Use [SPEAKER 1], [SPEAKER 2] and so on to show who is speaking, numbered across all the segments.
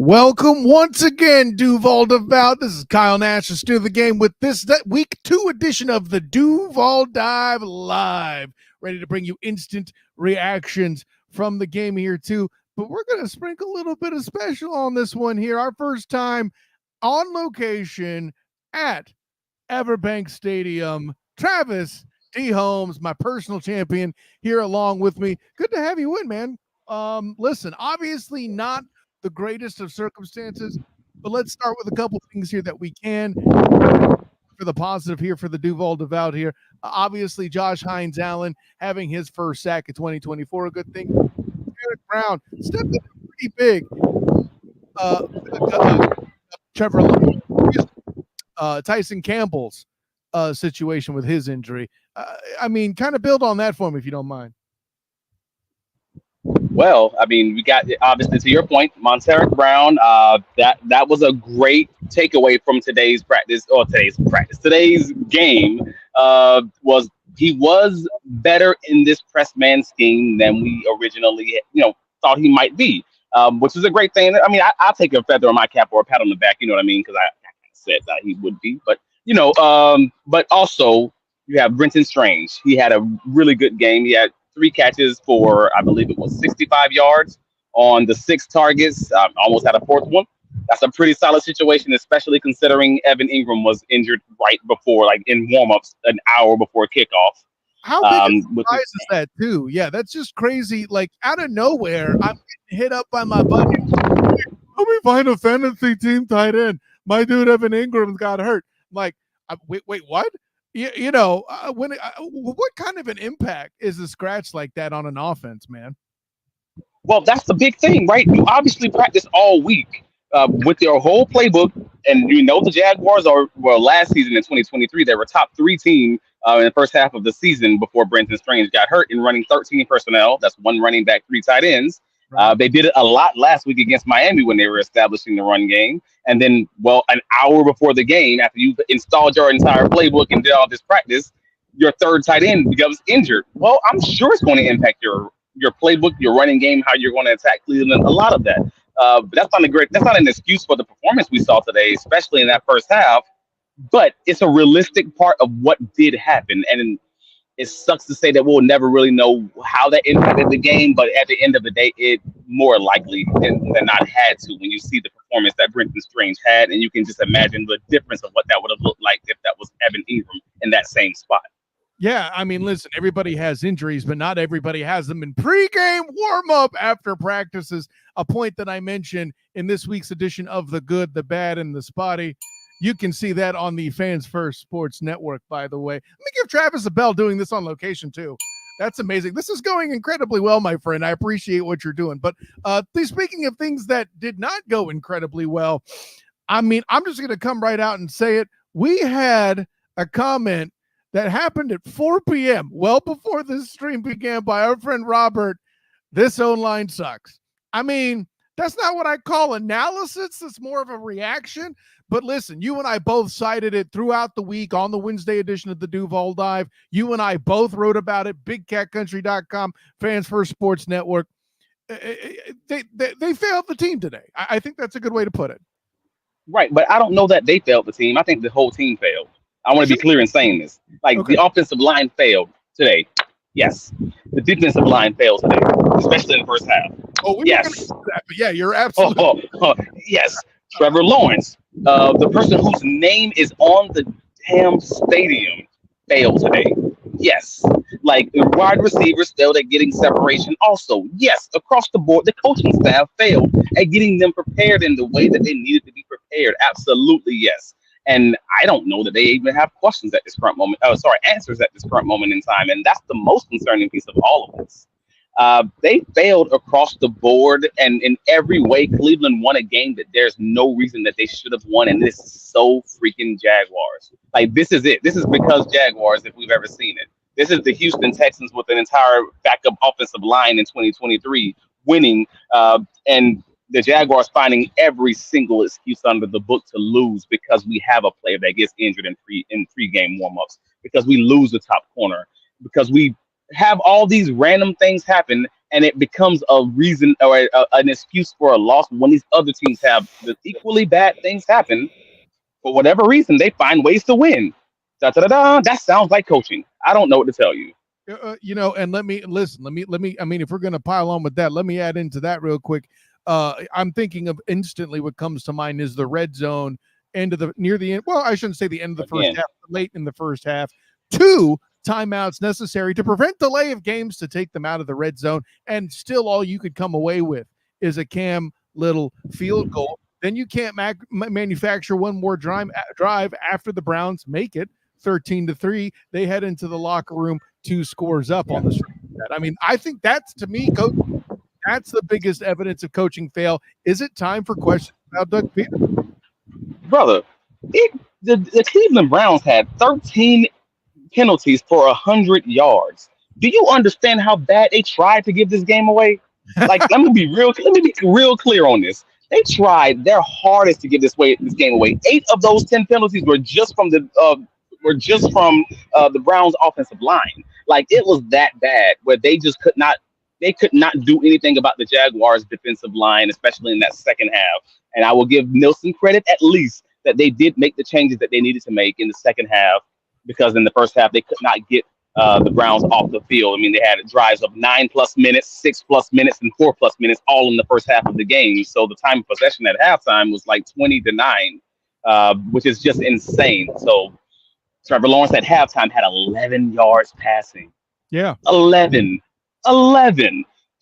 [SPEAKER 1] Welcome once again, Duval Duval. This is Kyle Nash, the stew of the game with this week 2 edition of the Duval Dive Live. Ready to bring you instant reactions from the game here too. But we're going to sprinkle a little bit of special on this one here. Our first time on location at Everbank Stadium. Travis D. Holmes, my personal champion, here along with me. Good to have you in, man. Listen, obviously not the greatest of circumstances, but let's start with a couple things here that we can for the positive here for the Duval Duval here. Obviously, Josh Hines-Allen having his first sack of 2024, a good thing. Eric Brown stepped up pretty big. Trevor Tyson Campbell's situation with his injury. I mean, kind of build on that for me if you don't mind.
[SPEAKER 2] Well, I mean, we got, obviously, to your point, Monteric Brown. That was a great takeaway from today's game. Was he was better in this press man scheme than we originally, thought he might be, which is a great thing. I mean, I'll take a feather on my cap or a pat on the back. You know what I mean? Because I said that he would be, but but also you have Brenton Strange. He had a really good game. He had 3 catches for, I believe it was 65 yards on the 6 targets. Almost had a 4th one. That's a pretty solid situation, especially considering Evan Ingram was injured right before, like in warmups, an hour before kickoff.
[SPEAKER 1] How big a surprise is that, too? Yeah, that's just crazy. Like, out of nowhere, I'm getting hit up by my buddy. Let me find a fantasy team tight end. My dude Evan Ingram got hurt. I'm like, wait, what? What kind of an impact is a scratch like that on an offense, man?
[SPEAKER 2] Well, that's the big thing, right? You obviously practice all week with your whole playbook, and the Jaguars last season in 2023, they were top 3 team in the first half of the season before Brenton Strange got hurt in running 13 personnel. That's 1 running back, 3 tight ends. They did it a lot last week against Miami when they were establishing the run game. And then, an hour before the game, after you've installed your entire playbook and did all this practice, your 3rd tight end becomes injured. Well, I'm sure it's going to impact your playbook, your running game, how you're going to attack Cleveland, a lot of that. But that's not an excuse for the performance we saw today, especially in that first half. But it's a realistic part of what did happen. And it sucks to say that we'll never really know how that impacted the game, but at the end of the day, it more likely than not had to when you see the performance that Brenton Strange had, and you can just imagine the difference of what that would have looked like if that was Evan Ingram in that same spot.
[SPEAKER 1] Yeah, I mean, listen, everybody has injuries, but not everybody has them in pregame warm-up after practices, a point that I mentioned in this week's edition of The Good, the Bad, and the Spotty. You can see that on the Fans First Sports Network, by the way. Let me give Travis a bell doing this on location, too. That's amazing. This is going incredibly well, my friend. I appreciate what you're doing. But speaking of things that did not go incredibly well, I mean, I'm just going to come right out and say it. We had a comment that happened at 4 p.m., well before this stream began, by our friend Robert. This O-line sucks. I mean, that's not what I call analysis. It's more of a reaction. But listen, you and I both cited it throughout the week on the Wednesday edition of the Duval Dive. You and I both wrote about it, BigCatCountry.com, Fans First Sports Network. They failed the team today. I think that's a good way to put it.
[SPEAKER 2] Right, but I don't know that they failed the team. I think the whole team failed. I want to be clear in saying this. The offensive line failed today. Yes. The defensive line failed today, especially in the first half. Yes.
[SPEAKER 1] That, but yeah, you're absolutely
[SPEAKER 2] yes. Trevor Lawrence, the person whose name is on the damn stadium, failed today. Yes. The wide receivers failed at getting separation also. Yes, across the board, the coaching staff failed at getting them prepared in the way that they needed to be prepared. Absolutely, yes. And I don't know that they even have questions at this current moment. Answers at this current moment in time. And that's the most concerning piece of all of this. They failed across the board, and in every way, Cleveland won a game that there's no reason that they should have won. And this is so freaking Jaguars. This is it. This is because Jaguars, if we've ever seen it. This is the Houston Texans with an entire backup offensive line in 2023 winning, and the Jaguars finding every single excuse under the book to lose because we have a player that gets injured in pre-game warmups, because we lose the top corner, because we have all these random things happen, and it becomes a reason or an excuse for a loss when these other teams have the equally bad things happen. For whatever reason, they find ways to win. Da, da, da, da. That sounds like coaching. I don't know what to tell you.
[SPEAKER 1] And let me listen. Let me. I mean, if we're going to pile on with that, let me add into that real quick. I'm thinking of instantly what comes to mind is the red zone near the end. Well, I shouldn't say the end of the first half, but late in the first half. 2 timeouts necessary to prevent delay of games to take them out of the red zone, and still all you could come away with is a Cam Little field goal. Then you can't manufacture one more drive after the Browns make it 13-3. They head into the locker room 2 scores up on the street. I mean, I think that's, to me, Coach, that's the biggest evidence of coaching fail. Is it time for questions about Doug Peterson?
[SPEAKER 2] Brother, the Cleveland Browns had 13 penalties for 100 yards. Do you understand how bad they tried to give this game away? Like, let me be real clear on this. They tried their hardest to give this game away. 8 of those 10 penalties were just from the Browns' offensive line. Like, it was that bad where they just could not do anything about the Jaguars' defensive line, especially in that second half. And I will give Nilsson credit at least that they did make the changes that they needed to make in the second half, because in the first half they could not get the Browns off the field. I mean, they had drives of 9+ minutes, 6+ minutes, and 4+ minutes all in the first half of the game. So the time of possession at halftime was like 20-9, which is just insane. So Trevor Lawrence at halftime had 11 yards passing.
[SPEAKER 1] Yeah.
[SPEAKER 2] 11.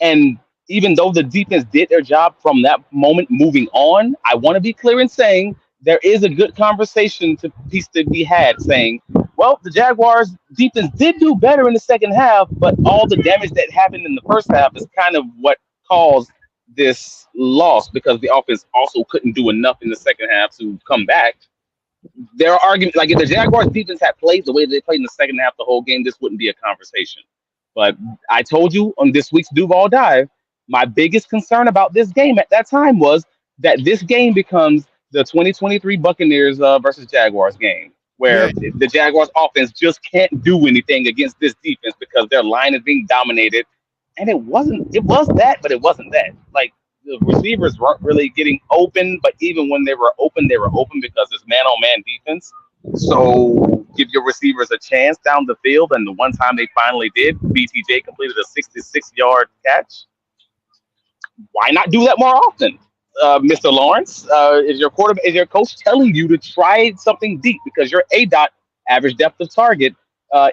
[SPEAKER 2] And even though the defense did their job from that moment moving on, I want to be clear in saying there is a good conversation to be had saying, well, the Jaguars defense did do better in the second half, but all the damage that happened in the first half is kind of what caused this loss, because the offense also couldn't do enough in the second half to come back. There are arguments, like if the Jaguars defense had played the way they played in the second half the whole game, this wouldn't be a conversation. But I told you on this week's Duval Dive, my biggest concern about this game at that time was that this game becomes the 2023 Buccaneers versus Jaguars game, where the Jaguars offense just can't do anything against this defense because their line is being dominated. And it was that, but it wasn't that. Like, the receivers weren't really getting open, but even when they were open because it's man-on-man defense. So give your receivers a chance down the field, and the one time they finally did, BTJ completed a 66-yard catch. Why not do that more often, Mr. Lawrence? Is your coach telling you to try something deep? Because your ADOT, average depth of target,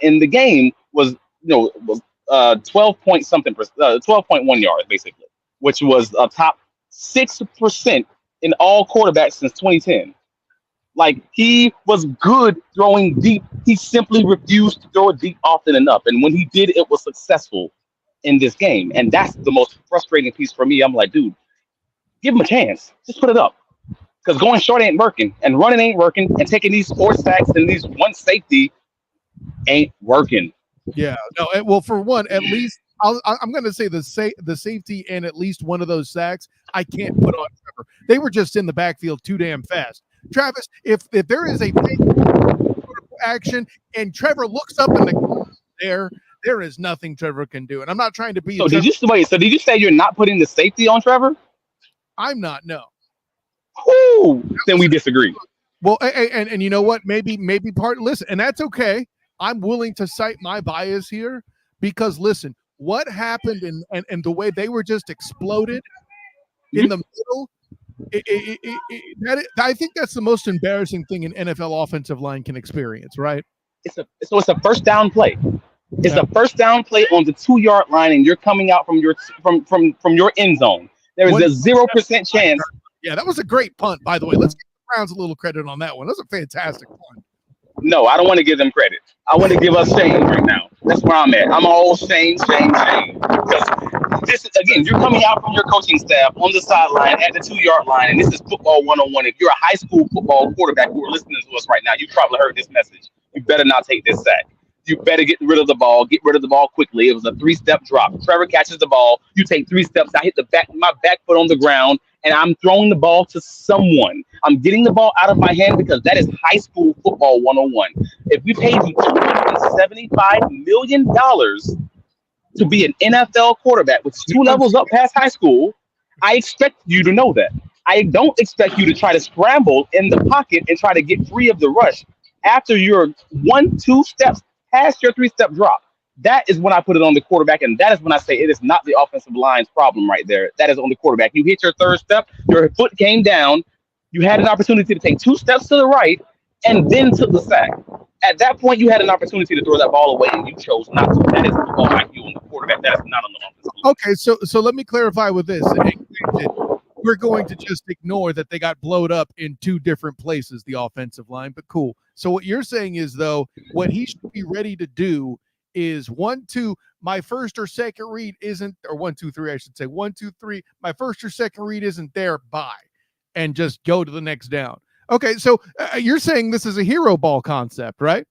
[SPEAKER 2] in the game was 12.1 yards basically, which was a top 6% in all quarterbacks since 2010. Like, he was good throwing deep. He simply refused to throw it deep often enough. And when he did, it was successful in this game. And that's the most frustrating piece for me. I'm like, dude, give him a chance. Just put it up. Because going short ain't working, and running ain't working, and taking these 4 sacks and these 1 safety ain't working.
[SPEAKER 1] Yeah. No, well, for one, at least I'm going to say the safety and at least one of those sacks I can't put on Trevor. They were just in the backfield too damn fast. Travis, if there is a action and Trevor looks up in the there is nothing Trevor can do. And I'm not trying to be.
[SPEAKER 2] So did you say you're not putting the safety on Trevor?
[SPEAKER 1] I'm not. No.
[SPEAKER 2] Whew, then we disagree.
[SPEAKER 1] Well, and you know what? Maybe listen, and that's okay. I'm willing to cite my bias here because listen, what happened and the way they were just exploded in the middle. I think that's the most embarrassing thing an NFL offensive line can experience, right?
[SPEAKER 2] It's a first down play. It's a first down play on the 2-yard line, and you're coming out from your end zone. There is a 0% chance.
[SPEAKER 1] Yeah, that was a great punt, by the way. Let's give the Browns a little credit on that one. That was a fantastic punt.
[SPEAKER 2] No, I don't want to give them credit. I want to give us shame right now. That's where I'm at. I'm all shame. Because this, again, you're coming out from your coaching staff on the sideline at the 2-yard line, and this is football 101. If you're a high school football quarterback who are listening to us right now, you probably heard this message. You better not take this sack. You better get rid of the ball. Get rid of the ball quickly. It was a 3-step drop. Trevor catches the ball. You take 3 steps. I hit my back foot on the ground, and I'm throwing the ball to someone. I'm getting the ball out of my hand because that is high school football 101. If we paid you $275 million to be an NFL quarterback, which is 2 levels up past high school, I expect you to know that. I don't expect you to try to scramble in the pocket and try to get free of the rush after you're 1-2 steps past your 3-step drop. That is when I put it on the quarterback, and that is when I say it is not the offensive line's problem right there. That is on the quarterback. You hit your 3rd step, your foot came down, you had an opportunity to take 2 steps to the right, and then took the sack. At that point, you had an opportunity to throw that ball away, and you chose not to. That is football IQ on the quarterback. That is not on the offensive line.
[SPEAKER 1] Okay, so let me clarify with this. We're going to just ignore that they got blowed up in 2 different places, the offensive line, but cool. So what you're saying is, though, what he should be ready to do is 1-2, my first or second read isn't, or 1-2-3, I should say, 1-2-3, my first or second read isn't there, bye, and just go to the next down. Okay, so you're saying this is a hero ball concept, right?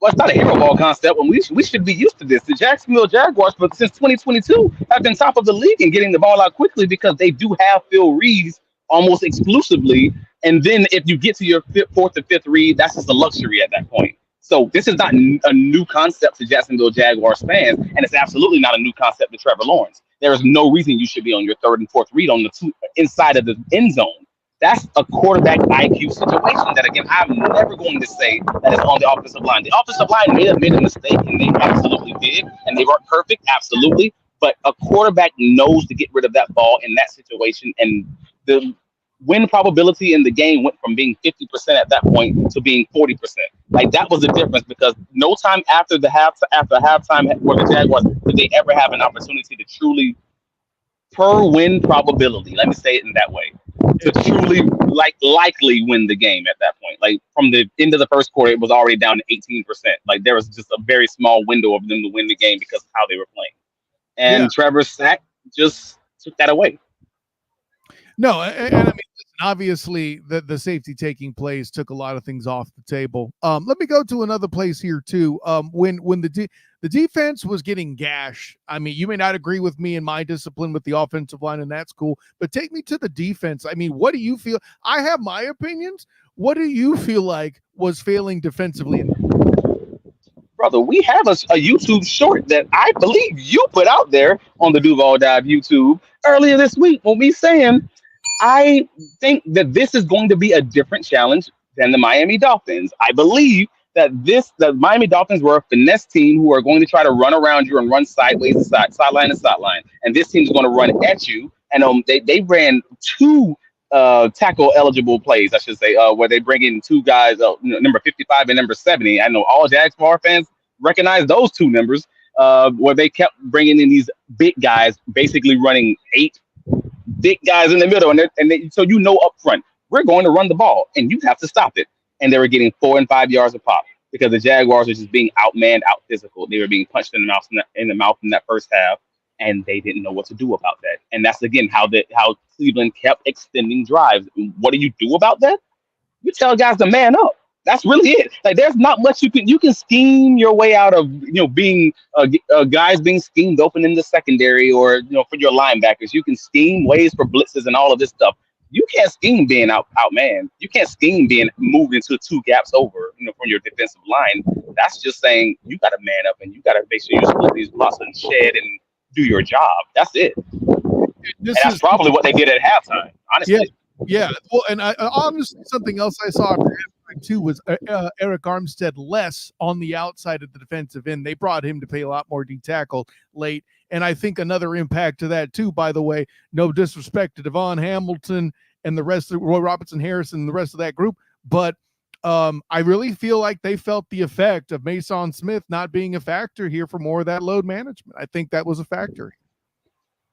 [SPEAKER 2] Well, it's not a hero ball concept. When we should be used to this. The Jacksonville Jaguars, but since 2022, have been top of the league in getting the ball out quickly because they do have Phil Reeves almost exclusively. And then if you get to your 4th or 5th read, that's just a luxury at that point. So this is not a new concept to Jacksonville Jaguars fans, and it's absolutely not a new concept to Trevor Lawrence. There is no reason you should be on your 3rd and 4th read on the 2 inside of the end zone. That's a quarterback IQ situation that, again, I'm never going to say that is on the offensive line. The offensive line may have made a mistake, and they absolutely did, and they weren't perfect, absolutely. But a quarterback knows to get rid of that ball in that situation, and the win probability in the game went from being 50% at that point to being 40%. Like, that was the difference, because no time after halftime where the Jaguars did they ever have an opportunity to truly, per win probability, let me say it in that way, to truly likely win the game at that point. Like, from the end of the first quarter, it was already down to 18%. Like, there was just a very small window of them to win the game because of how they were playing. And Trevor's sack just took that away.
[SPEAKER 1] No, and I mean, obviously the safety taking place took a lot of things off the table. Let me go to another place here too. When the defense was getting gashed, I mean, you may not agree with me in my discipline with the offensive line, and that's cool, but take me to the defense. I mean, what do you feel? I have my opinions. What do you feel like was failing defensively?
[SPEAKER 2] Brother, we have a YouTube short that I believe you put out there on the Duval Dive YouTube earlier this week when we saying, I think that this is going to be a different challenge than the Miami Dolphins. I believe that the Miami Dolphins were a finesse team who are going to try to run around you and run sideways to sideline to sideline. And this team is going to run at you. And they ran 2 tackle eligible plays, I should say, where they bring in 2 guys, number 55 and number 70. I know all Jaguars fans recognize those 2 numbers, where they kept bringing in these big guys, basically running 8 big guys in the middle. So up front, we're going to run the ball, and you have to stop it. And they were getting 4 and 5 yards a pop because the Jaguars were just being outmanned, out physical. They were being punched in the mouth in that first half, and they didn't know what to do about that. And that's, again, how Cleveland kept extending drives. What do you do about that? You tell guys to man up. That's really it. Like, there's not much you can scheme your way out of, being guys being schemed open in the secondary, or for your linebackers. You can scheme ways for blitzes and all of this stuff. You can't scheme being out man. You can't scheme being moved into 2 gaps over, from your defensive line. That's just saying you got to man up, and you got to make sure you split these blocks and shed and do your job. That's it. That's probably what they did at halftime, honestly.
[SPEAKER 1] Yeah. Well, and I honestly, something else I saw after halftime too was Eric Armstead less on the outside of the defensive end. They brought him to play a lot more D tackle late. And I think another impact to that too, by the way, no disrespect to Devon Hamilton and the rest of Roy Robertson Harrison and the rest of that group, but I really feel like they felt the effect of Mason Smith not being a factor here for more of that load management. I think that was a factor.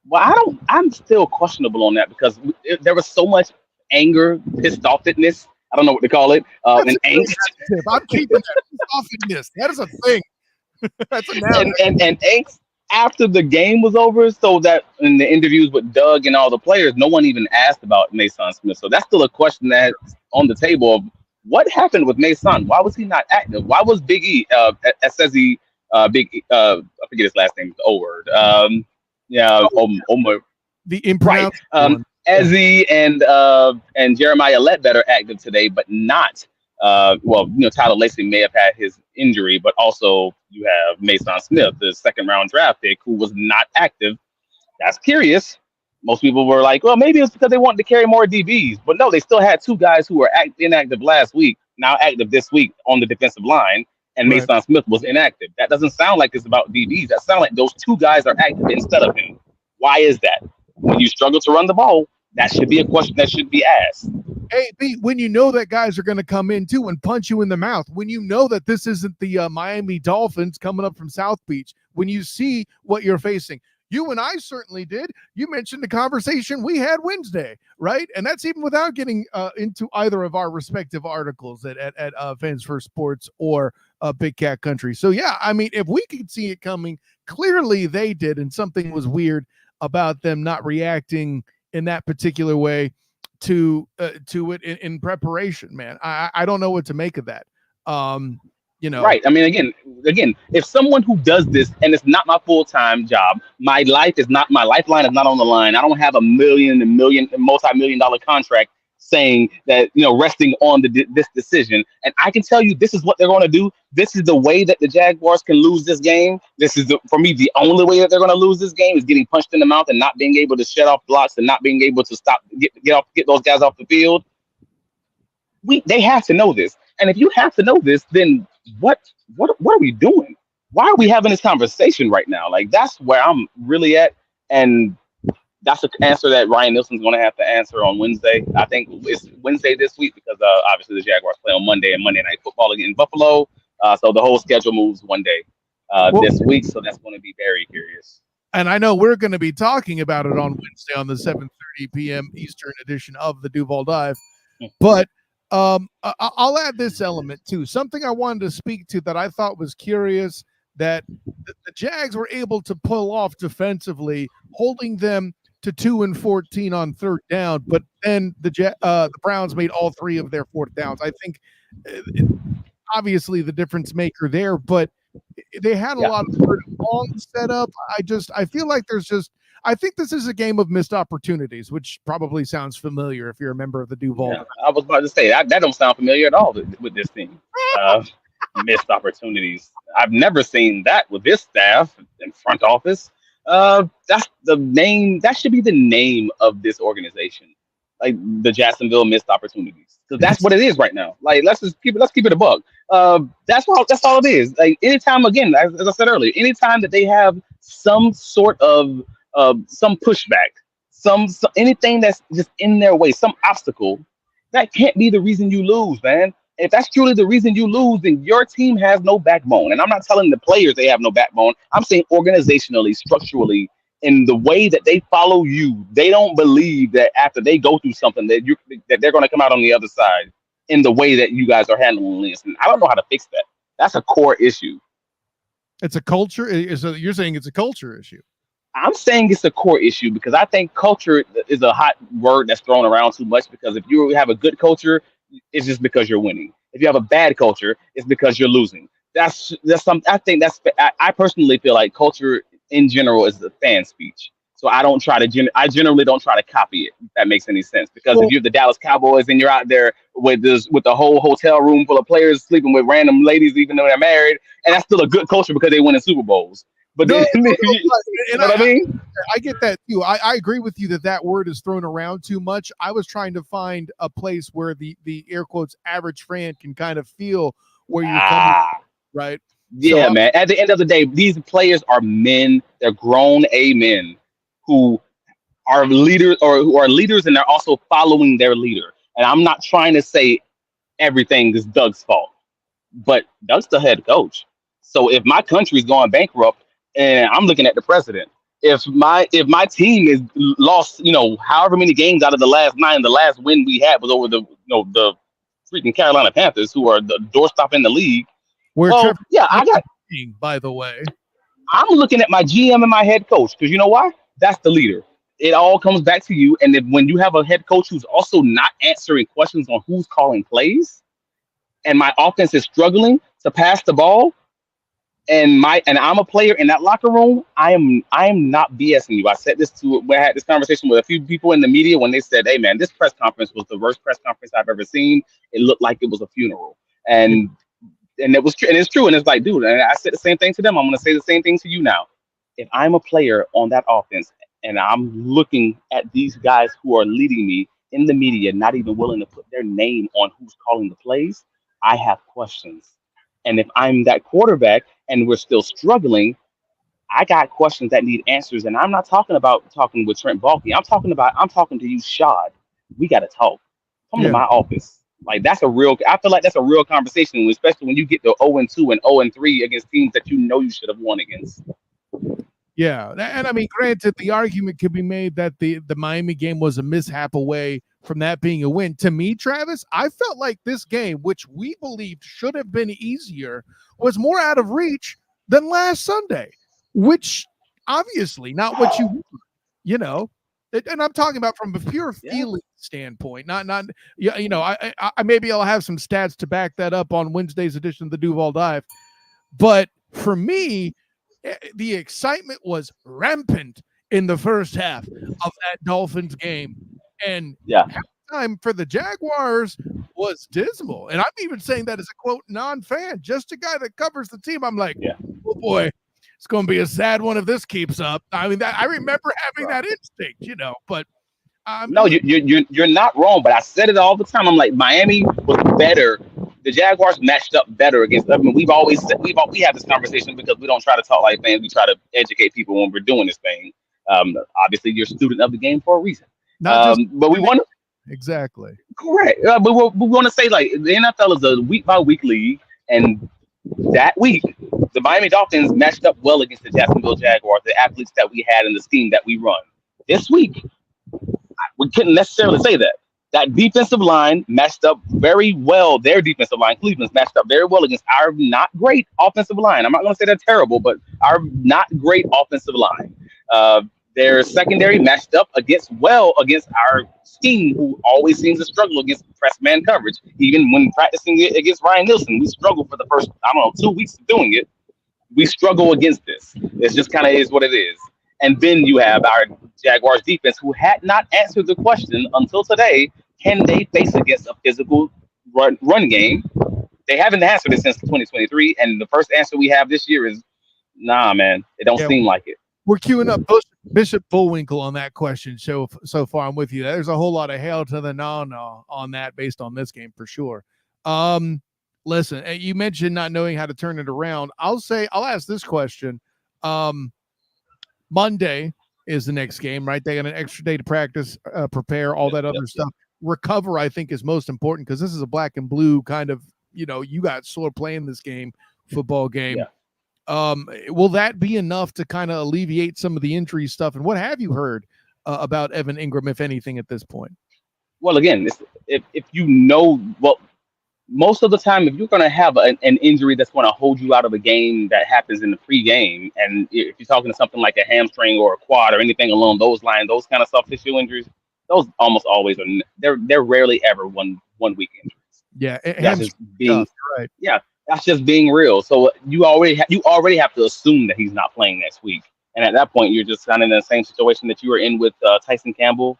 [SPEAKER 2] Well, I'm still questionable on that because there was so much anger, pissed offness. I don't know what to call it. And angst.
[SPEAKER 1] I'm keeping that pissed offness. That is a thing. That's a noun.
[SPEAKER 2] And angst after the game was over, so that in the interviews with Doug and all the players, no one even asked about Mason Smith. So that's still a question that's on the table of what happened with Mason. Why was he not active? Why was Big E, I forget his last name, the O word. Omar.
[SPEAKER 1] The improper.
[SPEAKER 2] Right. Ezzy and Jeremiah Ledbetter active today, but not Tyler Lacey may have had his injury, but also you have Mason Smith, the second round draft pick, who was not active. That's curious. Most people were like, well, maybe it's because they wanted to carry more DBs. But no, they still had two guys who were inactive last week, now active this week on the defensive line, and
[SPEAKER 1] Right.
[SPEAKER 2] Mason Smith was inactive. That doesn't sound like it's about DBs. That sounds like those two guys are active instead of him. Why is that? When you struggle to run the ball, that should be a question that should be asked.
[SPEAKER 1] Hey, Pete, when you know that guys are going to come in too and punch you in the mouth, when you know that this isn't the Miami Dolphins coming up from South Beach, when you see what you're facing, you and I certainly did. You mentioned the conversation we had Wednesday, right? And that's even without getting into either of our respective articles at Fans First Sports or Big Cat Country. So, yeah, I mean, if we could see it coming, clearly they did, and something was weird about them not reacting in that particular way to it in preparation, man. I don't know what to make of that.
[SPEAKER 2] Right. I mean, again, if someone who does this and it's not my full-time job, my lifeline is not on the line. I don't have a multi-million-dollar contract saying that, resting on this decision. And I can tell you, this is what they're going to do. This is the way that the Jaguars can lose this game. This is for me, the only way that they're going to lose this game is getting punched in the mouth and not being able to shut off blocks and not being able to get those guys off the field. They have to know this. And if you have to know this, then what are we doing? Why are we having this conversation right now? Like, that's where I'm really at. And that's an answer that Ryan Nielsen's going to have to answer on Wednesday. I think it's Wednesday this week because obviously the Jaguars play on Monday and Monday Night Football again in Buffalo. So the whole schedule moves one day this week. So that's going to be very curious.
[SPEAKER 1] And I know we're going to be talking about it on Wednesday on the 7:30 p.m. Eastern edition of the Duval Dive. But I'll add this element too. Something I wanted to speak to that I thought was curious that the Jags were able to pull off defensively, holding them to 2-14 on third down. But then the Browns made all three of their fourth downs. I think obviously the difference maker there, but they had a lot of third and long setup. I feel like I think this is a game of missed opportunities, which probably sounds familiar if you're a member of the Duval.
[SPEAKER 2] Yeah, I was about to say that don't sound familiar at all with this team. Missed opportunities. I've never seen that with this staff and front office. That's the name. That should be the name of this organization, like the Jacksonville missed opportunities. So that's what it is right now. Like, let's keep it a buck. That's all it is. Like, anytime, again, as I said earlier, anytime that they have some sort of some pushback, anything that's just in their way, some obstacle, that can't be the reason you lose, man. If that's truly the reason you lose, then your team has no backbone. And I'm not telling the players they have no backbone. I'm saying organizationally, structurally, in the way that they follow you, they don't believe that after they go through something that they're going to come out on the other side in the way that you guys are handling this. And I don't know how to fix that. That's a core issue.
[SPEAKER 1] It's a culture. You're saying it's a culture issue.
[SPEAKER 2] I'm saying it's a core issue because I think culture is a hot word that's thrown around too much, because if you have a good culture, it's just because you're winning. If you have a bad culture, it's because you're losing. That's something. I personally feel like culture in general is the fan speech. So I generally don't try to copy it, if that makes any sense. Because if you're the Dallas Cowboys and you're out there with the whole hotel room full of players sleeping with random ladies, even though they're married, and that's still a good culture because they win in Super Bowls. But you know what I mean?
[SPEAKER 1] I get that too. I agree with you that word is thrown around too much. I was trying to find a place where the air quotes average fan can kind of feel where you're coming from, right?
[SPEAKER 2] Yeah, so, man. At the end of the day, these players are men. They're grown men who are leaders, or who are leaders, and they're also following their leader. And I'm not trying to say everything is Doug's fault, but Doug's the head coach. So if my country's going bankrupt, and I'm looking at the president, if my team is lost, however many games out of the last 9, the last win we had was over the freaking Carolina Panthers, who are the doorstop in the league. By
[SPEAKER 1] the way,
[SPEAKER 2] I'm looking at my GM and my head coach, because you know why? That's the leader. It all comes back to you. And then when you have a head coach who's also not answering questions on who's calling plays, and my offense is struggling to pass the ball, and I'm a player in that locker room. I am not BSing you. I said this to when I had this conversation with a few people in the media when they said, "Hey man, this press conference was the worst press conference I've ever seen. It looked like it was a funeral." And it was true, and it's true. And it's like, dude, and I said the same thing to them. I'm gonna say the same thing to you now. If I'm a player on that offense and I'm looking at these guys who are leading me in the media, not even willing to put their name on who's calling the plays, I have questions. And if I'm that quarterback and we're still struggling, I got questions that need answers. And I'm not talking about talking with Trent Baalke. I'm talking to you, Shad. We got to talk. Come to
[SPEAKER 1] Yeah.
[SPEAKER 2] my office. Like I feel like that's a real conversation, especially when you get to 0-2 and 0-3 against teams that you know you should have won against.
[SPEAKER 1] Yeah, and I mean, granted, the argument could be made that the Miami game was a mishap away from that being a win. To me, Travis, I felt like this game, which we believed should have been easier, was more out of reach than last Sunday, which obviously not what you know. And I'm talking about from a pure feeling standpoint, not I maybe I'll have some stats to back that up on Wednesday's edition of the Duval Dive, but for me, the excitement was rampant in the first half of that Dolphins game, and halftime for the Jaguars was dismal. And I'm even saying that as a quote non-fan, just a guy that covers the team. I'm like, oh boy, it's going to be a sad one if this keeps up. I mean, I remember having that instinct, but
[SPEAKER 2] no, you're not wrong. But I said it all the time. I'm like, Miami was better. The Jaguars matched up better against. I mean, we have this conversation because we don't try to talk like fans. We try to educate people when we're doing this thing. Obviously, you're a student of the game for a reason. But we want to
[SPEAKER 1] exactly
[SPEAKER 2] correct. But we want to say like the NFL is a week by week league, and that week the Miami Dolphins matched up well against the Jacksonville Jaguars, the athletes that we had in the scheme that we run. This week, we couldn't necessarily say that. That defensive line matched up very well. Their defensive line, Cleveland's, matched up very well against our not great offensive line. I'm not going to say they're terrible, but our not great offensive line. Their secondary matched up against our scheme, who always seems to struggle against press man coverage. Even when practicing it against Ryan Nielsen, we struggled for the first, 2 weeks of doing it. We struggle against this. It's just kind of is what it is. And then you have our Jaguars defense, who had not answered the question until today: can they face against a physical run game? They haven't answered it since 2023, and the first answer we have this year is, nah, man. It don't seem like it.
[SPEAKER 1] We're queuing up Bishop Bullwinkle on that question so far. I'm with you. There's a whole lot of hail to the no on that based on this game for sure. Listen, you mentioned not knowing how to turn it around. I'll ask this question. Monday is the next game, right? They got an extra day to practice, prepare, all that other stuff. Recover, I think, is most important because this is a black and blue kind of, you got sore playing this football game. Will that be enough to kind of alleviate some of the injury stuff? And what have you heard about Evan Ingram, if anything, at this point?
[SPEAKER 2] Well, again, most of the time, if you're going to have an injury that's going to hold you out of a game that happens in the pregame, and if you're talking to something like a hamstring or a quad or anything along those lines, those kind of soft tissue injuries, those almost always are. They're rarely ever one week injuries.
[SPEAKER 1] Yeah,
[SPEAKER 2] that's just being
[SPEAKER 1] right.
[SPEAKER 2] Yeah, that's just being real. So you already have to assume that he's not playing next week, and at that point, you're just kind of in the same situation that you were in with Tyson Campbell,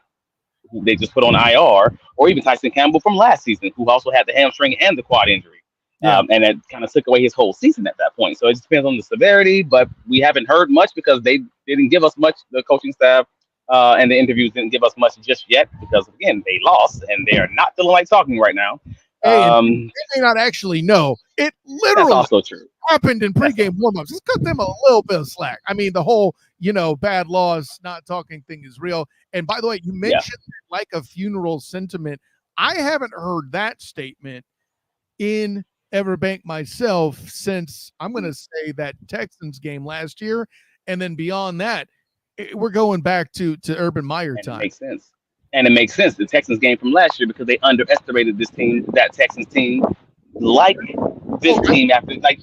[SPEAKER 2] who they just put on IR, or even Tyson Campbell from last season, who also had the hamstring and the quad injury. And it kind of took away his whole season at that point. So it just depends on the severity, but we haven't heard much because they didn't give us much, the coaching staff and the interviews didn't give us much just yet because, again, they lost and they are not feeling like talking right now.
[SPEAKER 1] Hey, they may not actually know. It literally
[SPEAKER 2] that's also true.
[SPEAKER 1] happened in pregame warmups. Just cut them a little bit of slack. I mean, the whole, bad laws, not talking thing is real. And by the way, you mentioned like a funeral sentiment. I haven't heard that statement in Everbank myself since, I'm going to say, that Texans game last year. And then beyond that, we're going back to Urban Meyer time.
[SPEAKER 2] It makes sense. And it makes sense, the Texans game from last year, because they underestimated this team, that Texans team, like this team after, like,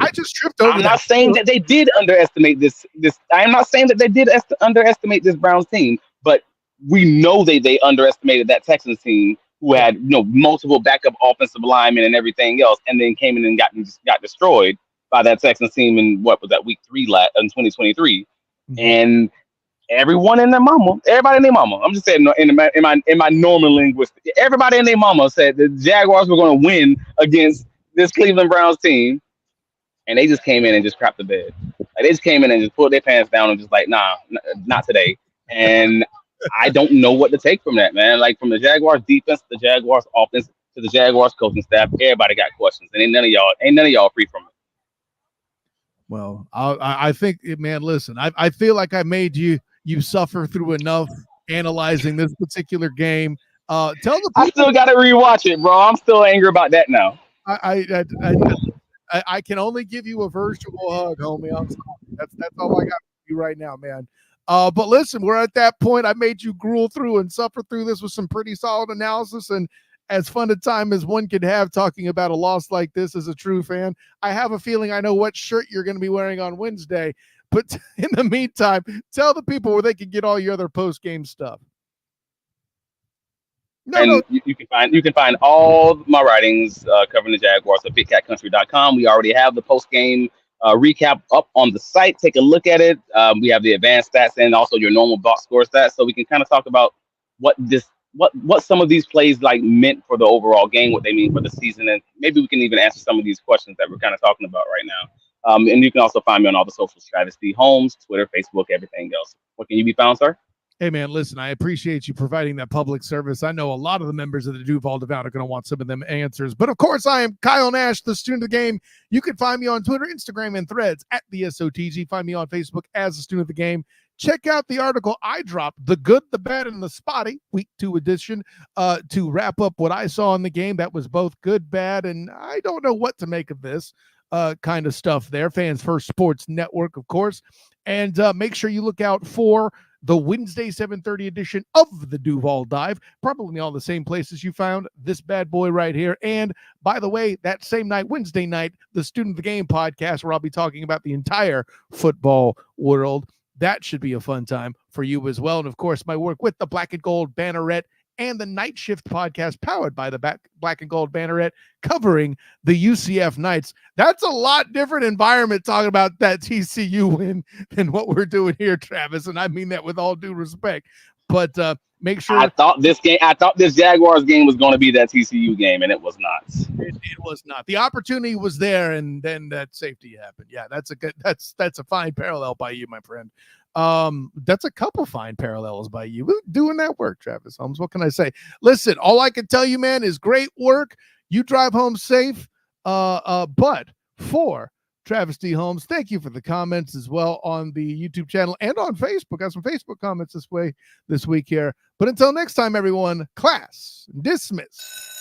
[SPEAKER 1] I just tripped over.
[SPEAKER 2] I'm not saying that they did underestimate this. I am not saying that they did underestimate this Browns team, but we know they underestimated that Texans team, who had multiple backup offensive linemen and everything else, and then came in and got destroyed. by that Texans team in what was that week 3 in 2023, and everybody and their mama. I'm just saying in my normal linguistic, everybody and their mama said the Jaguars were going to win against this Cleveland Browns team, and they just came in and just crapped the bed. Like, they just came in and just pulled their pants down and just like, nah, not today. And I don't know what to take from that, man. Like, from the Jaguars defense, the Jaguars offense, to the Jaguars coaching staff, everybody got questions, and ain't none of y'all free from it.
[SPEAKER 1] Well, I think, man, listen, I feel like I made you suffer through enough analyzing this particular game. Tell the people,
[SPEAKER 2] I still got to rewatch it, bro. I'm still angry about that now.
[SPEAKER 1] I can only give you a virtual hug, homie. I'm sorry. That's all I got for you right now, man. But listen, we're at that point. I made you gruel through and suffer through this with some pretty solid analysis, and as fun a time as one could have talking about a loss like this as a true fan. I have a feeling I know what shirt you're going to be wearing on Wednesday. But in the meantime, tell the people where they can get all your other post-game stuff.
[SPEAKER 2] You can find all my writings covering the Jaguars at BigCatCountry.com. We already have the post-game recap up on the site. Take a look at it. We have the advanced stats and also your normal box score stats, so we can kind of talk about what some of these plays like meant for the overall game, what they mean for the season, and maybe we can even answer some of these questions that we're kind of talking about right now. And you can also find me on all the social Travesty, Holmes, Twitter, Facebook, everything else. Where can you be found, sir?
[SPEAKER 1] Hey, man, listen, I appreciate you providing that public service. I know a lot of the members of the Duval Devout are going to want some of them answers. But, of course, I am Kyle Nash, the student of the game. You can find me on Twitter, Instagram, and Threads at the SOTG. Find me on Facebook as a student of the game. Check out the article I dropped, The Good, the Bad, and the Spotty, week 2 edition, to wrap up what I saw in the game. That was both good, bad, and I don't know what to make of this kind of stuff there. Fans First Sports Network, of course. And make sure you look out for the Wednesday 7:30 edition of the Duval Dive, probably all the same places you found this bad boy right here. And by the way, that same night, Wednesday night, the Student of the Game podcast, where I'll be talking about the entire football world. That should be a fun time for you as well. And of course, my work with the Black and Gold Banneret and the Night Shift podcast powered by the Black and Gold Banneret, covering the UCF Knights. That's a lot different environment talking about that TCU win than what we're doing here, Travis. And I mean that with all due respect. But make sure.
[SPEAKER 2] I thought this Jaguars game was going to be that TCU game, and it was not.
[SPEAKER 1] It was not. The opportunity was there, and then that safety happened. Yeah, that's a fine parallel by you, my friend. That's a couple fine parallels by you. We're doing that work, Travis Holmes. What can I say? Listen, all I can tell you, man, is great work. You drive home safe. But for Travis D. Holmes, thank you for the comments as well on the YouTube channel and on Facebook. Got some Facebook comments this week here. But until next time, everyone, class dismissed.